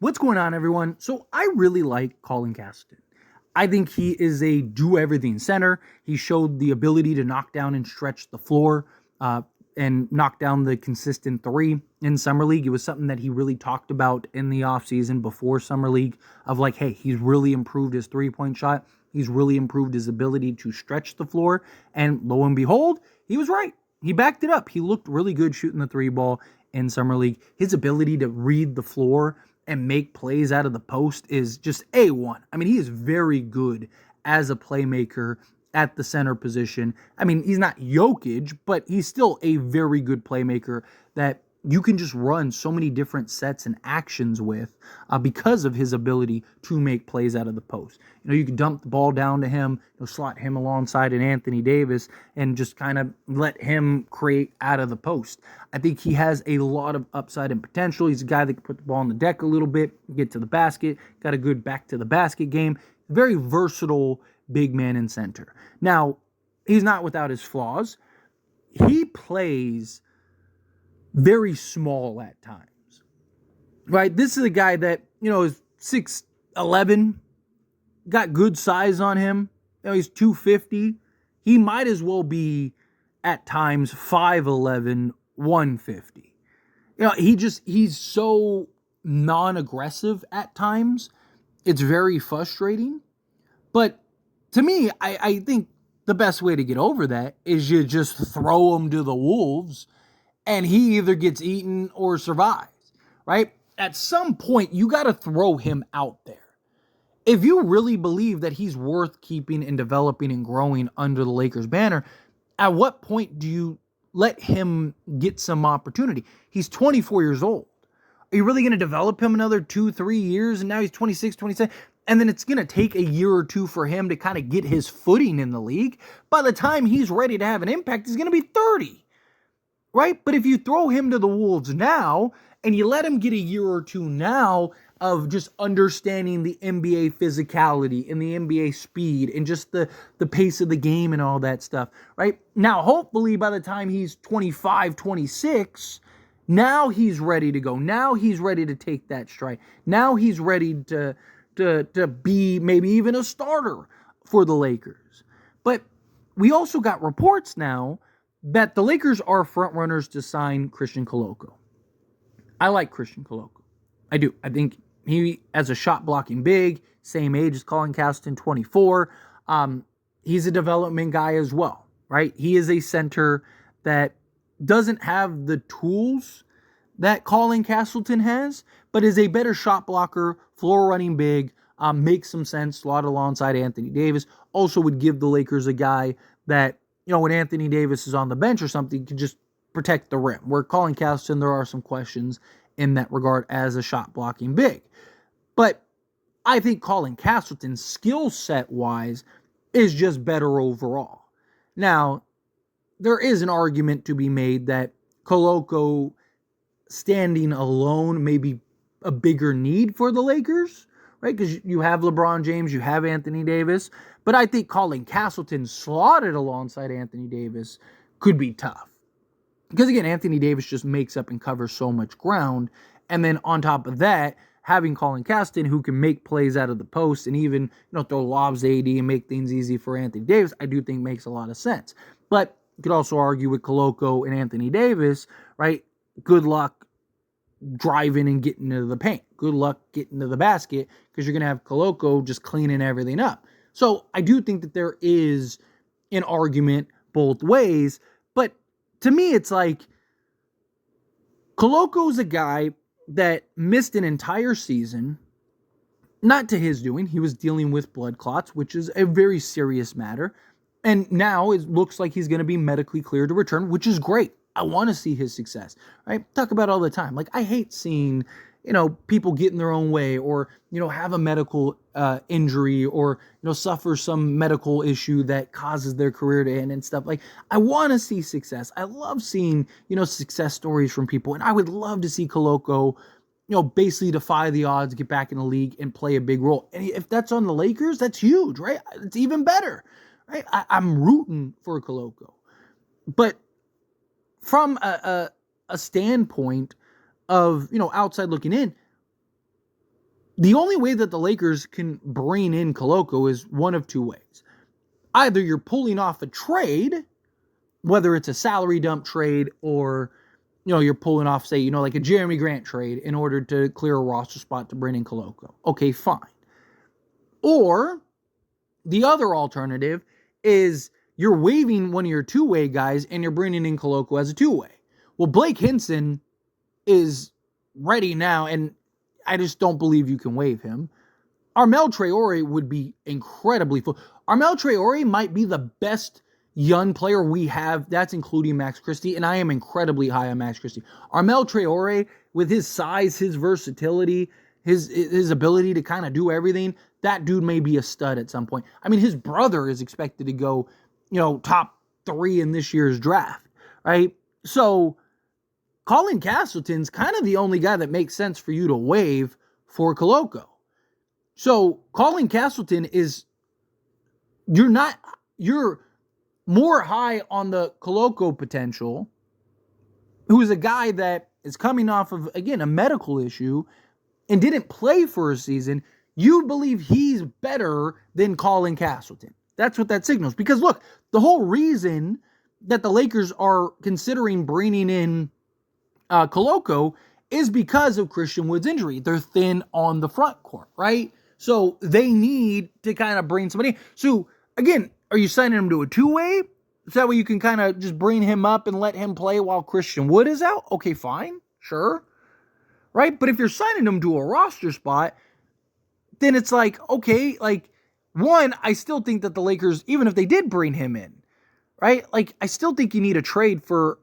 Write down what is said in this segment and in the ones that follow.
What's going on, everyone? So I really like Colin Castleton. I think he is a do-everything center. He showed the ability to knock down and stretch the floor and knock down the consistent three in Summer League. It was something that he really talked about in the offseason before Summer League of like, hey, he's really improved his three-point shot. He's really improved his ability to stretch the floor. And lo and behold, he was right. He backed it up. He looked really good shooting the three ball in Summer League. His ability to read the floor and make plays out of the post is just A1. I mean, he is very good as a playmaker at the center position. I mean, he's not Jokic, but he's still a very good playmaker that you can just run so many different sets and actions with because of his ability to make plays out of the post. You know, you can dump the ball down to him, slot him alongside an Anthony Davis and just kind of let him create out of the post. I think he has a lot of upside and potential. He's a guy that can put the ball on the deck a little bit, get to the basket, got a good back to the basket game. Very versatile big man in center. Now, he's not without his flaws. He plays very small at times, right? This is a guy that, is 6'11", got good size on him. He's 250. He might as well be at times 5'11", 150. He's so non-aggressive at times. It's very frustrating. But to me, I think the best way to get over that is you just throw him to the wolves and he either gets eaten or survives, right? At some point, you got to throw him out there. If you really believe that he's worth keeping and developing and growing under the Lakers banner, at what point do you let him get some opportunity? He's 24 years old. Are you really going to develop him another 2-3 years? And now he's 26, 27. And then it's going to take a year or two for him to kind of get his footing in the league. By the time he's ready to have an impact, he's going to be 30. Right? But if you throw him to the wolves now and you let him get a year or two now of just understanding the NBA physicality and the NBA speed and just the pace of the game and all that stuff, right? Now, hopefully by the time he's 25, 26, now he's ready to go. Now he's ready to take that stride. Now he's ready to be maybe even a starter for the Lakers. But we also got reports now that the Lakers are front runners to sign Christian Koloko. I like Christian Koloko. I do. I think he, as a shot blocking big, same age as Colin Castleton, 24. He's a development guy as well, right? He is a center that doesn't have the tools that Colin Castleton has, but is a better shot blocker, floor running big, makes some sense, slot alongside Anthony Davis. Also would give the Lakers a guy that, when Anthony Davis is on the bench or something, you can just protect the rim. Where Colin Castleton, there are some questions in that regard as a shot blocking big. But I think Colin Castleton, skill set wise, is just better overall. Now, there is an argument to be made that Koloko standing alone may be a bigger need for the Lakers, right? Because you have LeBron James, you have Anthony Davis. But I think Colin Castleton slotted alongside Anthony Davis could be tough. Because again, Anthony Davis just makes up and covers so much ground. And then on top of that, having Colin Castleton who can make plays out of the post and even throw lobs to AD and make things easy for Anthony Davis, I do think makes a lot of sense. But you could also argue with Koloko and Anthony Davis, right? Good luck driving and getting into the paint. Good luck getting to the basket because you're going to have Koloko just cleaning everything up. So I do think that there is an argument both ways, but to me it's like Koloko's a guy that missed an entire season, not to his doing. He was dealing with blood clots, which is a very serious matter, and now it looks like he's going to be medically cleared to return, which is great. I want to see his success, right? Talk about it all the time. Like, I hate seeing people get in their own way or, have a medical injury or, suffer some medical issue that causes their career to end and stuff. Like, I want to see success. I love seeing, success stories from people. And I would love to see Koloko, basically defy the odds, get back in the league and play a big role. And if that's on the Lakers, that's huge, right? It's even better, right? I'm rooting for Koloko. But from a standpoint of, outside looking in, The only way that the Lakers can bring in Koloko is one of two ways. Either you're pulling off a trade, whether it's a salary dump trade or, you're pulling off, say, like a Jeremy Grant trade in order to clear a roster spot to bring in Koloko. Okay, fine. Or the other alternative is you're waiving one of your two-way guys and you're bringing in Koloko as a two-way. Well, Blake Hinson is ready now, and I just don't believe you can waive him. Armel Traore would be incredibly full. Armel Traore might be the best young player we have. That's including Max Christie, and I am incredibly high on Max Christie. Armel Traore, with his size, his versatility, his ability to kind of do everything, that dude may be a stud at some point. I mean, his brother is expected to go, top 3 in this year's draft, right? So Colin Castleton's kind of the only guy that makes sense for you to waive for Koloko. So Colin Castleton you're more high on the Koloko potential, who is a guy that is coming off of, again, a medical issue and didn't play for a season. You believe he's better than Colin Castleton. That's what that signals. Because look, the whole reason that the Lakers are considering bringing in Koloko is because of Christian Wood's injury. They're thin on the front court, right? So they need to kind of bring somebody. So again, are you signing him to a two-way? So that way you can kind of just bring him up and let him play while Christian Wood is out? Okay, fine. Sure. Right? But if you're signing him to a roster spot, then it's like, okay, like, one, I still think that the Lakers, even if they did bring him in, right? Like, I still think you need a trade for,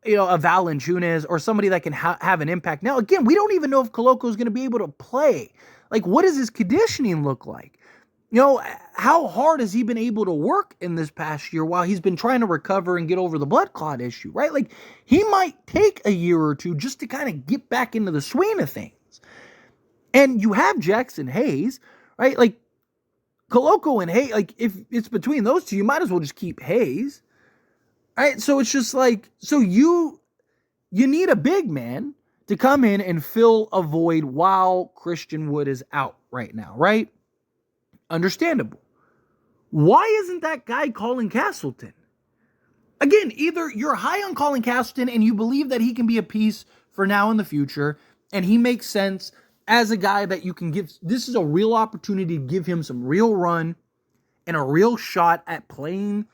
a Valanciunas or somebody that can have an impact. Now, again, we don't even know if Koloko is going to be able to play. Like, what does his conditioning look like? How hard has he been able to work in this past year while he's been trying to recover and get over the blood clot issue, right? Like, he might take a year or two just to kind of get back into the swing of things. And you have Jackson Hayes, right? Like, Koloko and Hayes, like, if it's between those two, you might as well just keep Hayes. Right? So it's just like, so you need a big man to come in and fill a void while Christian Wood is out right now, right? Understandable. Why isn't that guy Colin Castleton? Again, either you're high on Colin Castleton and you believe that he can be a piece for now in the future, and he makes sense as a guy that you can give. This is a real opportunity to give him some real run and a real shot at playing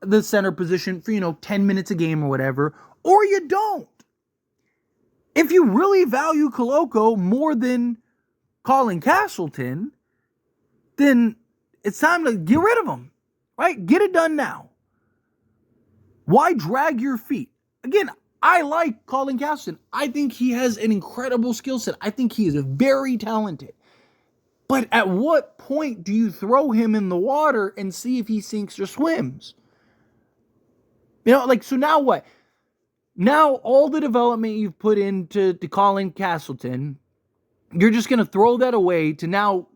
the center position for, 10 minutes a game or whatever, or you don't. If you really value Koloko more than Colin Castleton, then it's time to get rid of him, right? Get it done now. Why drag your feet? Again, I like Colin Castleton. I think he has an incredible skill set. I think he is very talented. But at what point do you throw him in the water and see if he sinks or swims? So now what? Now all the development you've put into Colin Castleton, you're just going to throw that away to now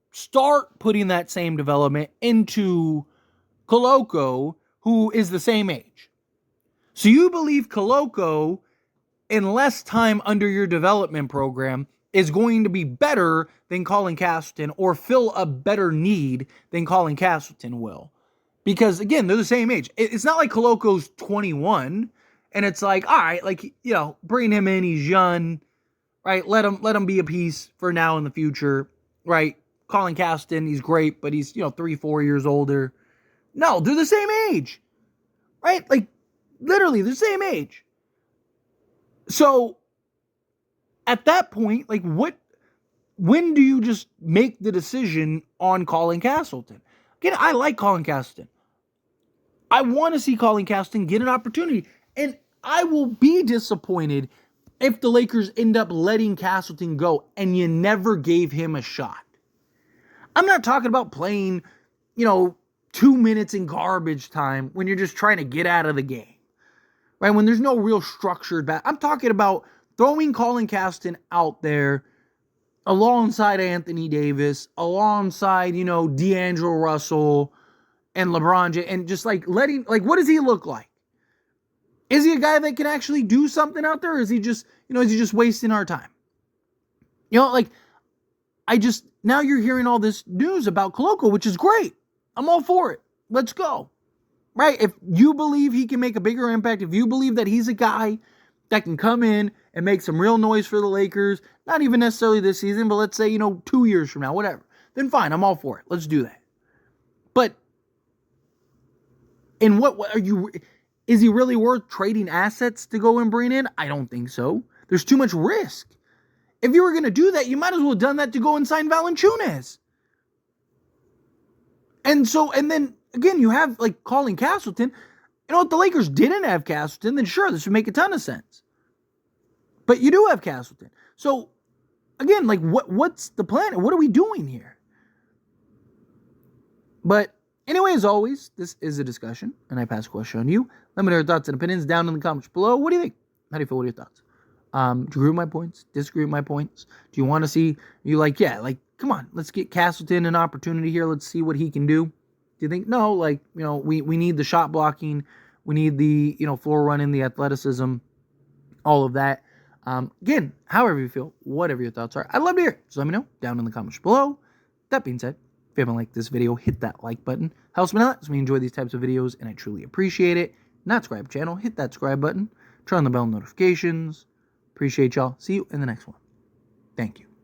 start putting that same development into Koloko, who is the same age. So you believe Koloko, in less time under your development program, is going to be better than Colin Castleton or fill a better need than Colin Castleton will. Because, again, they're the same age. It's not like Koloko's 21, and it's like, all right, like, bring him in, he's young, right? Let him be a piece for now and the future, right? Colin Castleton, he's great, but he's, 3-4 years older. No, they're the same age, right? Like, literally, the same age. So, at that point, like, when do you just make the decision on Colin Castleton? Again, I like Colin Castleton. I want to see Colin Castleton get an opportunity. And I will be disappointed if the Lakers end up letting Castleton go and you never gave him a shot. I'm not talking about playing, 2 minutes in garbage time when you're just trying to get out of the game. Right? When there's no real structured back. I'm talking about throwing Colin Castleton out there alongside Anthony Davis, alongside, D'Angelo Russell and LeBron James, and just like what does he look like? Is he a guy that can actually do something out there? Or is he just, wasting our time? now you're hearing all this news about Koloko, which is great. I'm all for it. Let's go. Right? If you believe he can make a bigger impact, if you believe that he's a guy that can come in and make some real noise for the Lakers, not even necessarily this season, but let's say, 2 years from now, whatever, then fine, I'm all for it. Let's do that. But in what are you, is he really worth trading assets to go and bring in? I don't think so. There's too much risk. If you were going to do that, you might as well have done that to go and sign Valanciunas. And then again, you have like Colin Castleton. If the Lakers didn't have Castleton, then sure, this would make a ton of sense. But you do have Castleton. So again, like what's the plan? What are we doing here? But anyway, as always, this is a discussion, and I pass a question on you. Let me know your thoughts and opinions down in the comments below. What do you think? How do you feel? What are your thoughts? Do you agree with my points? Disagree with my points? Do you want to see, come on, let's get Castleton an opportunity here. Let's see what he can do. Do you think, no, we need the shot blocking. We need the, floor running, the athleticism, all of that. Again, however you feel, whatever your thoughts are, I'd love to hear it. So let me know down in the comments below. That being said, if you haven't liked this video, hit that like button. Helps me a lot. So we enjoy these types of videos, and I truly appreciate it. Not subscribe channel, hit that subscribe button. Turn on the bell notifications. Appreciate y'all. See you in the next one. Thank you.